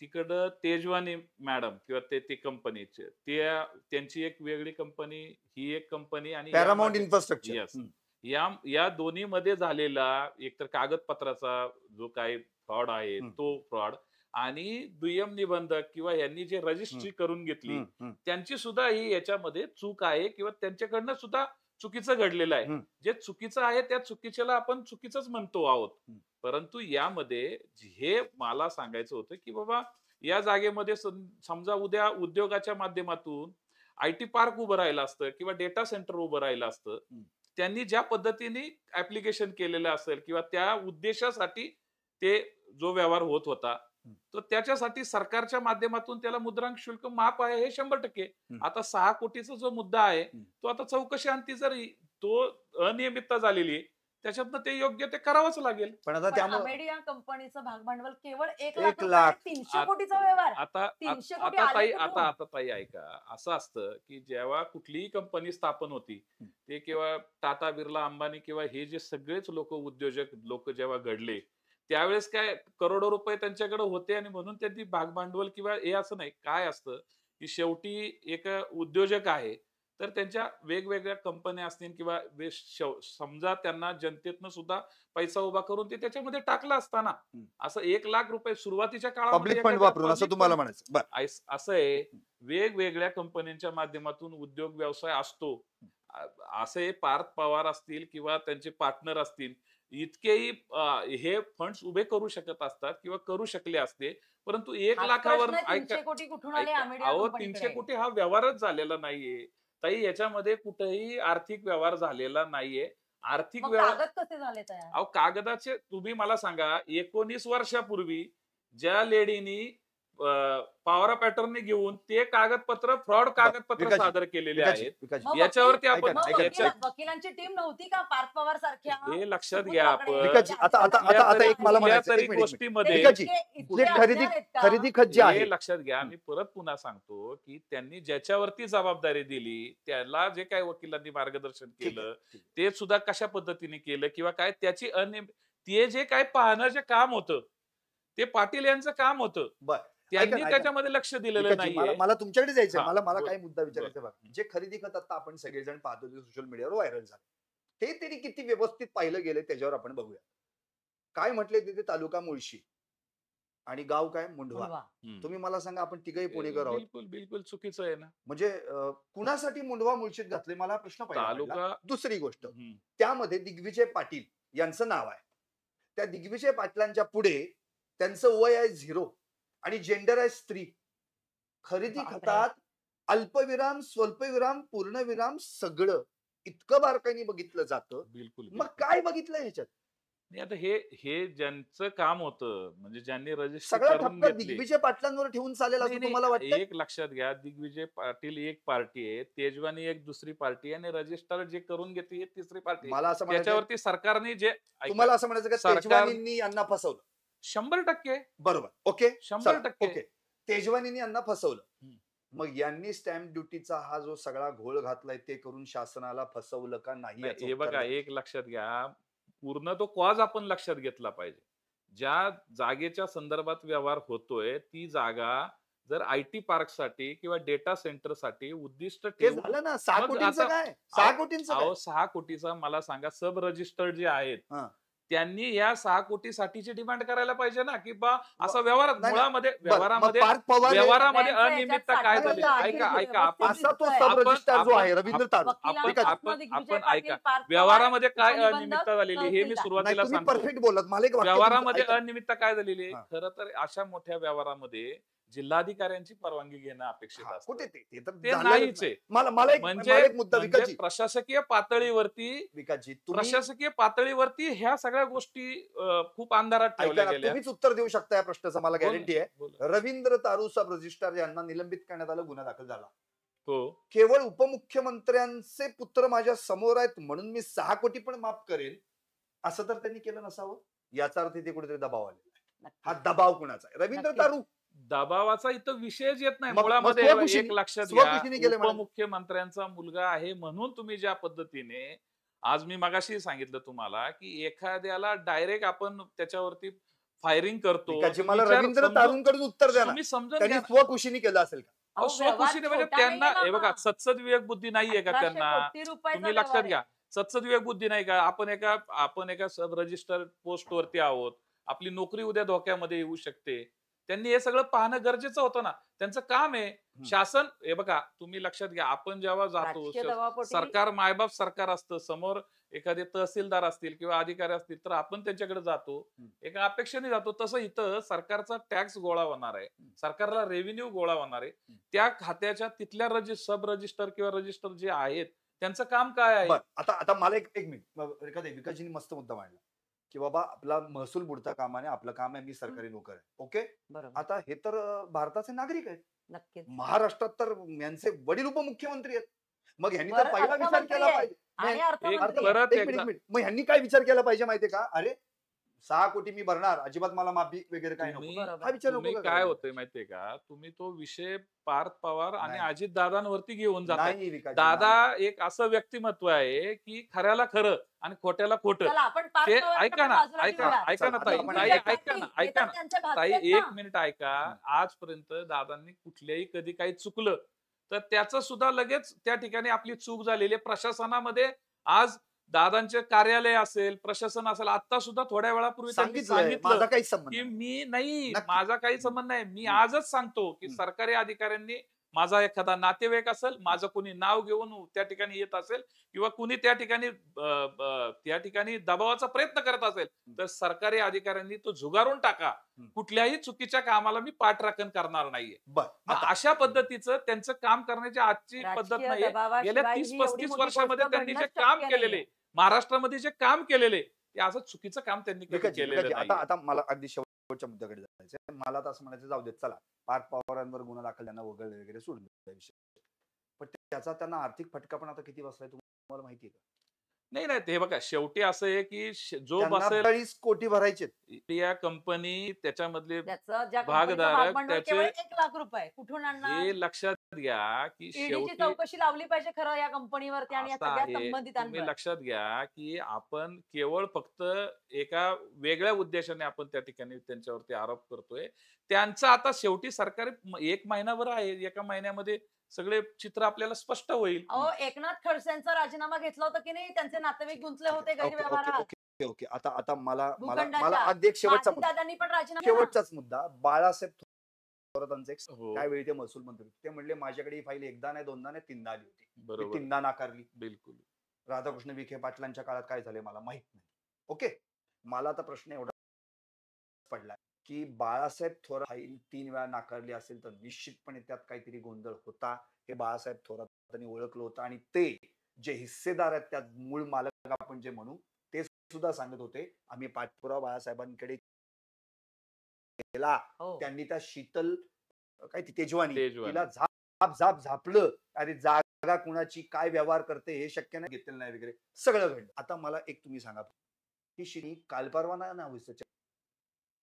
तिकडं तेजवानी मॅडम किंवा ते कंपनीचे त्यांची एक वेगळी कंपनी, ही एक कंपनी आणि पॅरामाउंट यामध्ये- इन्फ्रास्ट्रक्चर. Yes. या दोन्ही मध्ये झालेला एकतर कागदपत्राचा जो काही फ्रॉड आहे तो फ्रॉड, आणि दुय्यम निबंधक किंवा यांनी जे रजिस्ट्री करून घेतली त्यांची सुद्धा ही याच्यामध्ये चूक आहे किंवा त्यांच्याकडनं सुद्धा चुकीचं घडलेलं आहे. जे चुकीचं आहे त्या चुकीच्याला आपण चुकीचंच म्हणतो आहोत. परंतु यामध्ये हे मला सांगायचं होतं की बाबा या जागेमध्ये समजा उद्या उद्योगाच्या माध्यमातून आयटी पार्क उभं राहिलं असतं किंवा डेटा सेंटर उभं राहिलं असतं, त्यांनी ज्या पद्धतीने ऍप्लिकेशन केलेलं असेल किंवा त्या उद्देशासाठी ते जो व्यवहार होत होता, तर त्याच्यासाठी सरकारच्या माध्यमातून त्याला मुद्रांक शुल्क माफ आहे हे 100%. आता 6 कोटीचा जो मुद्दा आहे तो आता चौकशी अंती जर तो अनियमितता झालेली आहे त्याच्यातनं ते योग्य ते करावंच लागेल. पण आता पण त्यामुळे अमेडिया कंपनीचं भागभांडवल केवळ 1 1 लाख लाख. 300 कोटीचा व्यवहार. आता 300 कोटी आता आले ताई कुठून? आता ताई ऐका, असं असतं की जेव्हा कुठलीही कंपनी स्थापन होती, ते किंवा टाटा, बिर्ला, अंबानी किंवा हे जे सगळेच उद्योजक लोक जेव्हा घडले, त्यावेळेस काय करोडो रुपये त्यांच्याकडे होते आणि म्हणून त्यांनी भागभांडवल किंवा हे असं नाही. काय असतं की शेवटी एक उद्योजक आहे तर त्यांच्या वेगवेगळ्या कंपन्या असतील किंवा समजा त्यांना जनतेतनं सुद्धा पैसा उभा करून ते त्याच्यामध्ये टाकला असताना असं 1 लाख रुपये सुरुवातीच्या पब्लिक फंड वापरून असं तुम्हाला म्हणायचं. बरं. असं आहे. वेगवेगळ्या कंपन्यांच्या माध्यमातून उद्योग व्यवसाय असतो. असे पार्थ पवार असतील किंवा त्यांचे पार्टनर असतील, इतकेही हे फंड्स उभे करू शकत असतात किंवा करू शकले असते. परंतु 1 हाच लाखावर प्रश्न आहे, 300 कोटी कुठून आले अमेडिया अहो कंपनीकडे? 300 कोटी हा व्यवहारच झालेला नाहीये ताई. याच्यामध्ये कुठेही आर्थिक व्यवहार झालेला नाहीये. आर्थिक मग व्यवहार कागद कसे झाले तयार? अहो कागदाचे तुम्ही मला सांगा, 19 वर्षापूर्वी ज्या लेडीनी पॉवर ऑफ अटॉर्नी घेऊन ते कागदपत्र फ्रॉड कागदपत्र विकासजी, सादर केलेले विकासजी, आहेत, विकासजी. मग याच्यावरती ऐका आपण ना, मग ऐका, याच्या- वकिलांची टीम नव्हती का पार्थ पवार सारख्या? हे लक्षात घ्या आपण. विकासजी, आता एक मला म्हणायचं, तरी एक मिनिट. गोष्टीमध्ये विकासजी, इतके जे खरेदी अज्ञान आहेत का? खरेदी खत जे आहे हे लक्षात घ्या. मी परत पुन्हा सांगतो की त्यांनी ज्याच्यावरती जबाबदारी दिली त्याला जे काही वकिलांनी मार्गदर्शन ठीक आहे, केलं ठीक आहे. ते सुद्धा कशा पद्धतीने केलं किंवा काय त्याची ते जे काय पाहणं जे काम होतं ते पाटील यांचं काम होतं. बरं. त्यांनी ऐका. त्याच्यामध्ये लक्ष दिलेलं विकासजी, नाहीये. मला तुमच्याकडे जायचंय. हा, मला बोल. काय मुद्दा विचारायचा बघा. जे खरेदी खत आता आपण सगळेजण पाहतो ते सोशल मीडियावर व्हायरल झालं, ते तरी किती व्यवस्थित पाहिलं गेले त्याच्यावर आपण बघूया. काय म्हटले तिथे तालुका मुळशी आणि गाव काय मुंढवा. मुंढवा. तुम्ही मला सांगा, आपण तिघही पुणेकर आहोत, बिलकुल चुकीचं आहे ना. म्हणजे कुणासाठी मुंढवा मुळशीत घातले मला प्रश्न पहिला पडला. तालुका दुसरी गोष्ट, हम्म. त्यामध्ये दिग्विजय पाटील यांचं नाव आहे. त्या दिग्विजय पाटलांच्या पुढे त्यांचं वय आहे 0 आणि जेंडर आहे स्त्री. खरेदी बापरे. खतात अल्पविराम, स्वल्पविराम, पूर्णविराम सगळं इतकं बारकाईने बघितलं जातं. बिलकुल मग बिलकुल. काय बघितलं ह्याच्यात? नाही, आता हे ज्यांचं काम होतं म्हणजे ज्यांनी रजिस्ट्री सगळा करून ठप्पा घेतली. दिग्विजय पाटलांवर ठेवून चालेल नाही, असं नाही, तुम्हाला वाटतं? एक लक्षात घ्या, दिग्विजय पाटील एक पार्टी आहे, तेजवानी एक दुसरी पार्टी आहे आणि रजिस्टर जे करून घेतली ही तिसरी पार्टी आहे. मला असं म्हणायचं, त्याच्यावरती सरकारने जे ऐका, तुम्हाला असं म्हणायचं का सरकार- तेजवानींनी यांना फसवलं? 100% बरोबर, ओके, 100% ओके. तेजवानींनी यांना फसवलं. हम्म. मग यांनी स्टॅम्प ड्युटीचा हा जो सगळा घोळ घातलाय ते करून शासनाला फसवलं का नाही? नाही, याचं हे उत्तर बघा, द्या. एक लक्षात घ्या, पूर्ण तो कॉज आपण लक्षात घेतला पाहिजे. ज्या जागेच्या संदर्भात व्यवहार होतोय ती जागा जर IT पार्कसाठी किंवा डेटा सेंटरसाठी उद्दिष्ट ते ठेवून झालं ना. 6 मग कोटींचं आता- काय? 6 कोटींचं काय? अहो 6 कोटीचा मला सांगा, सब रजिस्टर्ड जे आहेत हा. त्यांनी या 6 कोटीसाठीची डिमांड करायला पाहिजे ना, की बा असा व्यवहार नाही, मुळामध्ये बरं, मग व्यवहारामध्ये पार्थ पवार हे- व्यवहारामध्ये त्यांचं अनियमितता याच्यात काय साठवलं झाली? आहे, ऐका हे ऐका आपण व्यवस्थित असा तो दिसतोय. सब रजिस्ट्रार जो आपण- आहे रवींद्र तारू. वकिलांपासून दिग्विजय पाटील, पार्थ पवार, व्यवहारामध्ये काय उपनिबंधक, अनियमितता झालेली हे मी तहसीलदार. नाही, सुरुवातीला तुम्ही सांगतो. परफेक्ट बोलत. मला एक वाक्य व्यवहारामध्ये तुमचं ऐका. अनियमितता काय झालेली आहे? हा. खरं तर अशा मोठ्या व्यवहारामध्ये जिल्हाधिकाऱ्यांची परवानगी घेणं अपेक्षित हा, असतं. कुठे ते तर ते झालेलंच नाहीच नाही. आहे. मला एक मुद्दा म्हणजे विकासजी, प्रशासकीय पातळीवरती तुम्ही प्रशासकीय पातळीवरती ह्या सगळ्या गोष्टी खूप अंधारात ऐका ठेवल्या ना, गेल्या. तुम्हीच उत्तर देऊ शकता या प्रश्नाचं, मला बोला, गॅरंटी आहे. बोला. रवींद्र तारू सब रजिस्ट्रार यांना निलंबित करण्यात आलं, गुन्हा दाखल झाला. हो, केवळ उपमुख्यमंत्र्यांचे पुत्र माझ्या समोर आहेत म्हणून मी 6 कोटी पण माफ करेल असं तर त्यांनी केलं नसावं. याचा अर्थ ते कुठेतरी दबाव आलेला आहे. हा नक्की. दबाव कुणाचा आहे? रवींद्र नक्कीच. तारू. दबावाचा इथं विषयच येत नाही. मग मुळामध्ये स्वखुशीने- एक लक्षात घ्या, स्वखुशीने केलं म्हणाले. उपमुख्यमंत्र्यांचा मुलगा आहे म्हणून तुम्ही ज्या पद्धतीने आज मी मगाशी सांगितलं तुम्हाला की एखाद्याला डायरेक्ट आपण त्याच्यावरती फायरिंग करतो. विकासजी, मला विचार रवींद्र समजून- तारूंकडून उत्तर द्या ना. तुम्ही समजून त्यांनी घ्या. स्वखुशीने केलं असेल का? अहो, स्वखुशीने म्हणजे छोटा त्यांना नाहीये हे बघा, बाबा. सत्सद विवेक बुद्धी नाहीये का 1800 त्यांना? कोटी रुपयाचा तुम्ही लक्षात व्यवहार घ्या, आहे. सत्सद विवेक बुद्धी नाही का? आपण एका सब रजिस्टर पोस्ट वरती आहोत, आपली नोकरी उद्या धोक्यामध्ये येऊ शकते. त्यांनी हे सगळं पाहणं गरजेचं होतं ना. त्यांचं काम आहे. शासन हे बघा, तुम्ही लक्षात घ्या, आपण जेव्हा जातो राजकीय दबावापोटी सरकार मायबाप सरकार असतं, समोर एखादे तहसीलदार असतील किंवा अधिकारी असतील तर आपण त्यांच्याकडे जातो, एका अपेक्षेने जातो. तसं इथं सरकारचा टॅक्स गोळा होणार आहे, सरकारला रेव्हेन्यू गोळा होणार आहे. त्या खात्याच्या तिथल्या सब रजिस्टर किंवा रजिस्टर जे आहेत त्यांचं काम काय आहे? बरं, आता मला एक मिनिट, एखाद्या विकासजींनी मस्त मुद्दा मांडला की बाबा आपला महसूल बुडता कामा नये, आपलं काम आहे, मी सरकारी नोकर आहे. ओके, बरोबर. आता हे तर भारताचे नागरिक आहेत. नक्कीच. महाराष्ट्रात तर यांचे वडील उपमुख्यमंत्री आहेत. मग ह्यांनी तर बरं, पहिला विचार अर्थमंत्री केला आहे. पाहिजे. आणि नाही, अर्थमंत्री परत एक एकदा- मिनिट. मग ह्यांनी काय विचार केला पाहिजे माहितीये का? अरे 6 कोटी मी भरणार, अजिबात मला माफी वगैरे काय नको. तुम्ही बरोबर. हा विचार नको तुम्ही का काय करायला? होतंय माहितीये का? तुम्ही तो विषय पार्थ पवार आणि नाही. अजित दादांवरती घेऊन जाताय. नाही विकासजी, दादा नाही. एक असं व्यक्तिमत्व आहे की खऱ्याला खरं आणि खोट्याला खोटं. चला आपण पार्थ ते पवारांकडे ऐका ना, बाजूला ऐका ठेवूया. ऐका ना चला, ताई, आता आपण ताई विचार ऐका ना, ते ऐका तर ना त्यांच्या भाषेत ताई, ना. एक मिनिट ऐका. आजपर्यंत दादांनी कुठल्याही कधी काही चुकलं तर त्याचं सुद्धा लगेच त्या ठिकाणी आपली चूक झालेली आहे. प्रशासनामध्ये आज दादांचे कार्यालय असेल, प्रशासन असेल, आता सुद्धा थोड्या वेळापूर्वी त्यांनी सांगितलं माझा सांगितलं काही संबंध की नाही. मी नाही, नक्की. माझा काही संबंध नाही. मी हम्म. आजच सांगतो की हम्म. सरकारी अधिकाऱ्यांनी माझा एखादा नातेवाईक असेल, माझं कोणी नाव घेऊन त्या ठिकाणी येत असेल किंवा कुणी त्या ठिकाणी दबावाचा प्रयत्न करत असेल तर सरकारी अधिकाऱ्यांनी तो झुगारून टाका. कुठल्याही चुकीच्या कामाला मी पाठराखण करणार नाहीये. बरं, मग आता अशा पद्धतीचं त्यांचं काम करण्याची आजची पद्धत राजकीय नाहीये. दबावाशिवाय गेल्या ही एवढी 30-35 मोठी वर्षामध्ये गोष्ट त्यांनी जे घडणंच काम शक्य केलेले, नाहीये. महाराष्ट्रामध्ये जे काम केलेले ते असं चुकीचं काम त्यांनी कधी विकासजी, केलेलं विकासजी, नाही. आता मला अगदी शेवटच्या मुद्द्याकडे जायचं. मला तर असं म्हणायचं, जाऊ देत, चला पार्थ पवारांवर गुन्हा दाखल त्यांना वगैरे वगैरे सोडून द्या विषय. पण त्याचा त्यांना आर्थिक फटका पण आता किती बसलाय तुम्हाला माहितीये का? नाही नाही, ते बघा, शेवटी असं आहे की जो त्यांना बसेल 40 कोटी भरायचे. या कंपनी त्याच्यामधले त्याचं ज्या भागधारक कंपनीचं भागभांडवल त्याचे- केवळ 1 लाख रुपये कुठून आणणार? हे लक्षात घ्या की ईडीची शेवटी चौकशी लावली पाहिजे खरं या कंपनीवरती आणि या असं सगळ्या आहे, तुम्ही संबंधितांवर. लक्षात घ्या की आपण केवळ फक्त एका वेगळ्या उद्देशाने आपण त्या ठिकाणी त्यांच्यावरती आरोप करतोय. त्यांचं आता शेवटी सरकारी 1 महिनाभर आहे, एका महिन्यामध्ये सगळे चित्र आपल्याला स्पष्ट होईल. अहो, एकनाथ खडसेंचा राजीनामा घेतला होता की नाही? त्यांचे नातेवाईक गुंतले होते ओके, ओके, गैरव्यवहारात. Okay, okay. आता मला भूखंडाच्या. अगदी एक शेवटचा मुद्दा, दादांनी पण राजीनामा शेवटचाच मुद्दा. बाळासाहेब थोरातांचे एक हो, त्यावेळी ते महसूल मंत्री होते. ते म्हणले माझ्याकडे ही फाईल एकदा नाही, दोनदा नाही, 3दा आली होती. मी बरोबर, 3दा नाकारली. बिलकुल. राधाकृष्ण विखे पाटलांच्या काळात काय झाले मला माहित नाही. ओके, मला आता प्रश्न एवढा पडला की बाळासाहेब थोरात फाईल 3 वेळा नाकारली असेल तर निश्चितपणे त्यात काहीतरी गोंधळ होता. हे बाळासाहेब थोरातांनी ओळखलं होतं आणि ते जे हिस्सेदार आहेत त्यात मूळ मालक आपण जे म्हणू ते सुद्धा सांगत होते आम्ही पाठपुरावा बाळासाहेबांकडे केला. हो. त्यांनी त्या शीतल काय ती तेजवानी तेजवानी. तिला झाप झाप झापलं. अरे जागा कुणाची काय व्यवहार करते हे शक्य नाही घेतलेलं नाही वगैरे सगळं घडलं. आता मला एक तुम्ही सांगा ही श्री काल परवा ना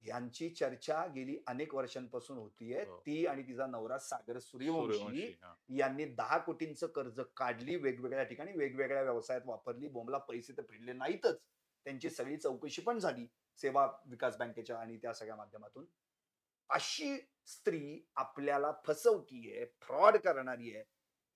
यांची चर्चा गेली अनेक वर्षांपासून होतीये. हो. ती आणि तिचा नवरा सागर सूर्यवंशी सूर्यवंशी, हा. यांनी 10 कोटींचं कर्ज काढली, वेगवेगळ्या ठिकाणी वेगवेगळ्या व्यवसायात वापरली. बोंबला पैसे तर फिरले नाहीतच. त्यांची सगळी चौकशी पण झाली सेवा विकास बँकेच्या आणि त्या सगळ्या माध्यमातून. अशी स्त्री आपल्याला फसवतीये, फ्रॉड करणारी आहे,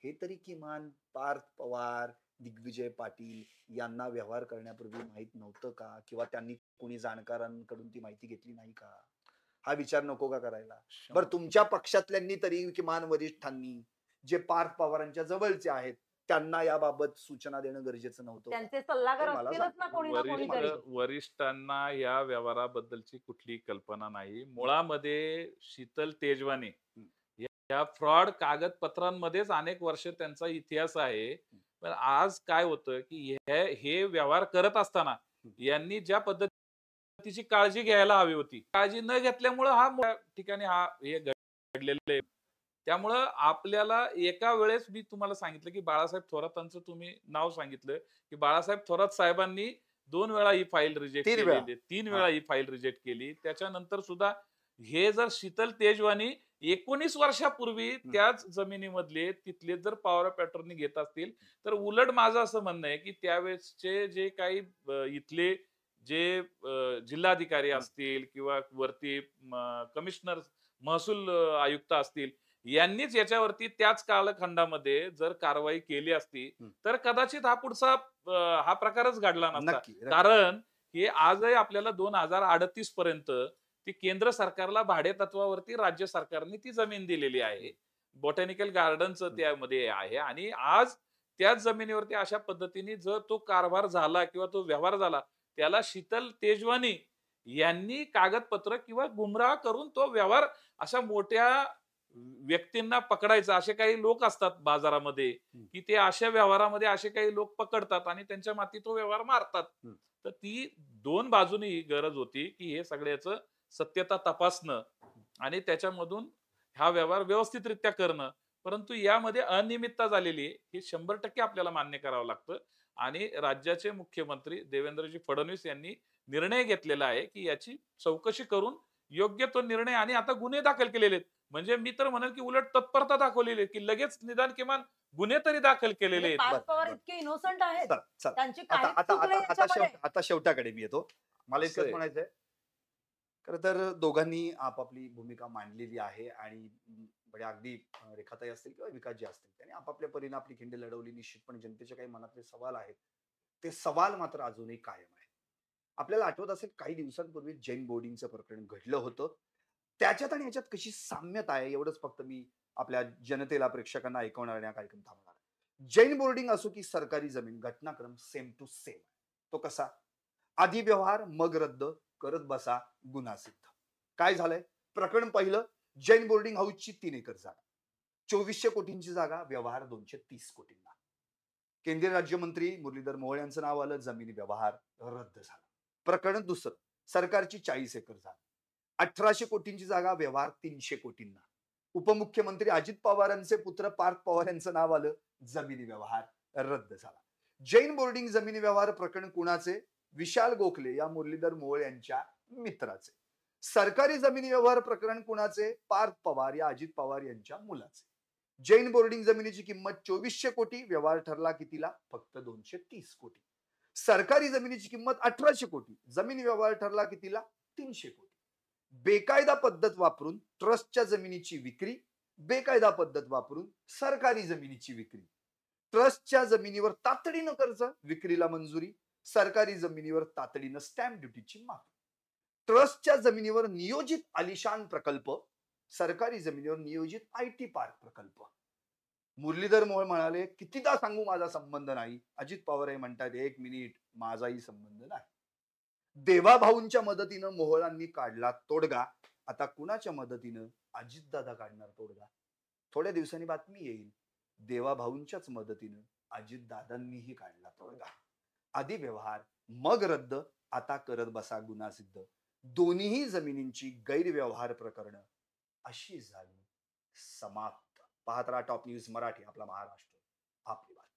हे तरी किमान पार्थ पवार, दिग्विजय पाटील यांना व्यवहार करण्यापूर्वी माहित नव्हतं का? किंवा त्यांनी कोणी जाणकारांकडून ती माहिती घेतली नाही का? हा विचार नको का करायला? बरं तुमच्या पक्षातल्यांनी तरी किमान वरिष्ठांनी जे पार्थ पवारांच्या जवळचे आहेत त्यांना याबाबत सूचना देणं गरजेचं नव्हतं का? त्यांचे सल्लागार हे मला असतीलच ना कोणी ना कोणीतरी. वरिष्ठांना या व्यवहाराबद्दलची कुठली कल्पना नाही. मुळामध्ये शीतल तेजवानी या फ्रॉड कागदपत्रांमध्येच अनेक वर्ष त्यांचा इतिहास आहे. पण आज काय होतं की हे व्यवहार करत असताना यांनी ज्या पद्धतीची काळजी घ्यायला हवी होती, काळजी न घेतल्यामुळं हा ठिकाणी हे घडलेलं आहे. त्यामुळं आपल्याला एका वेळेस मी तुम्हाला सांगितलं की बाळासाहेब थोरातांचं तुम्ही नाव सांगितलं की बाळासाहेब थोरात साहेबांनी 2 वेळा ही फाईल रिजेक्ट केली, 3 वेळा ही फाईल रिजेक्ट केली. त्याच्यानंतर सुद्धा हे जर शीतल तेजवानी 19 वर्षापूर्वी त्याच जमिनीमधले तिथले जर पॉवर ऑफ अटॉर्नी घेत असतील तर उलट माझं असं म्हणणं आहे की त्यावेळेसचे जे काही इथले जे जिल्हाधिकारी असतील किंवा वरती कमिशनर महसूल आयुक्त असतील यांनीच याच्यावरती त्याच कालखंडामध्ये जर कारवाई केली असती तर कदाचित हा प्रकारच घडला नसता. कारण हे आजही आपल्याला 2038 पर्यंत ती केंद्र सरकारला भाडे तत्वावरती राज्य सरकारने ती जमीन दिलेली आहे. बॉटॅनिकल गार्डनचं त्यामध्ये आहे आणि आज त्याच जमिनीवरती अशा पद्धतीने जर तो कारभार झाला किंवा तो व्यवहार झाला त्याला शीतल तेजवानी यांनी कागदपत्र किंवा गुमराह करून तो व्यवहार अशा मोठ्या व्यक्तींना पकडायचा. असे काही लोक असतात बाजारामध्ये की ते अशा व्यवहारामध्ये असे काही लोक पकडतात आणि त्यांच्या माती तो व्यवहार मारतात. तर ती 2 बाजूनी गरज होती की हे सगळ्याचं सत्यता तपासणं आणि त्याच्यामधून हा व्यवहार व्यवस्थितरित्या करणं. परंतु यामध्ये अनियमितता झालेली ही 100% आपल्याला मान्य करावं लागतं. आणि राज्याचे मुख्यमंत्री देवेंद्रजी फडणवीस यांनी निर्णय घेतलेला आहे की याची चौकशी करून योग्य तो निर्णय आणि आता गुन्हे दाखल केलेले आहेत. म्हणजे मी तर म्हणेल की उलट तत्परता दाखवलेली आहे की लगेच निदान किमान गुन्हे तरी दाखल केलेले आहेत. पार्थ पवार इतके इनोसंट आहेत, त्यांची आता काहीच चूक नाही याच्यामध्ये. आता शेवटाकडे मी येतो. मला इतकंच म्हणायचंय खरं तर दोघांनी आपापली भूमिका मांडलेली आहे आणि म्हणजे अगदी रेखाताई असतील किंवा विकासजी असतील त्यांनी आपापल्या परीने आपली खिंडी लढवली. निश्चितपणे जनतेचे काही मनातले सवाल आहेत ते सवाल मात्र अजूनही कायम आहेत. आपल्याला आठवत असेल काही दिवसांपूर्वी जैन बोर्डिंगचं प्रकरण घडलं होतं. त्याच्यात आणि याच्यात कशी साम्यता आहे एवढंच फक्त मी आपल्या जनतेला प्रेक्षकांना ऐकवणार आणि हा कार्यक्रम थांबणार. जैन बोर्डिंग असो की सरकारी जमीन घटनाक्रम सेम टू सेम. तो कसा? आधी व्यवहार मग रद्द करत बसा गुन्हा सिद्ध. काय झालंय? प्रकरण पहिलं जैन बोर्डिंग हाऊसची 3 एकर जागा, 2400 कोटींची जागा, व्यवहार 230 कोटींना. केंद्रीय राज्यमंत्री मुरलीधर मोहोळ यांचं नाव आलं, जमिनी व्यवहार रद्द झाला. प्रकरण दुसरं सरकारची 40 एकर जागा, 1800 कोटींची जागा, व्यवहार 300 कोटींना. उपमुख्यमंत्री अजित पवारांचे पुत्र पार्थ पवार यांचं नाव आलं, जमिनी व्यवहार रद्द झाला. जैन बोर्डिंग जमिनी व्यवहार प्रकरण कुणाचे? विशाल गोखले या मुरलीधर मोहोळ यांच्या मित्राचे. सरकारी जमिनी व्यवहार प्रकरण कुणाचे? पार्थ पवार या अजित पवार यांच्या मुलाचे. जैन बोर्डिंग जमिनीची किंमत 2400 कोटी, व्यवहार ठरला कितीला? फक्त 230 कोटी. सरकारी जमिनीची किंमत 1800 कोटी, जमिनी व्यवहार ठरला कितीला? 300 कोटी. बेकायदा पद्धत वापरून ट्रस्टच्या जमिनीची विक्री, बेकायदा पद्धत वापरून सरकारी जमिनीची विक्री. ट्रस्टच्या जमिनीवर तातडीनं कर्ज, विक्रीला मंजुरी. सरकारी जमिनीवर तातडीनं स्टॅम्प ड्युटीची माफी. ट्रस्टच्या जमिनीवर नियोजित आलिशान प्रकल्प, सरकारी जमिनीवर नियोजित IT पार्क प्रकल्प. मुरलीधर मोहोळ म्हणाले कितीदा सांगू माझा संबंध नाही. अजित पवार म्हणतात 1 मिनिट माझाही संबंध नाही. देवाभाऊंच्या मदतीनं मोहळांनी काढला तोडगा. आता कुणाच्या मदतीनं अजितदादा काढणार तोडगा? थोड्या दिवसांनी बातमी येईल. देवाभाऊंच्याच मदतीनं अजितदादांनीही काढला तोडगा. आधी व्यवहार मग रद्द, आता करत बसा गुन्हा सिद्ध. दोन्हीही जमिनींची गैरव्यवहार प्रकरण अशी झाली समाप्त. पाहत राहा टॉप न्यूज मराठी, आपला महाराष्ट्र आपली बात.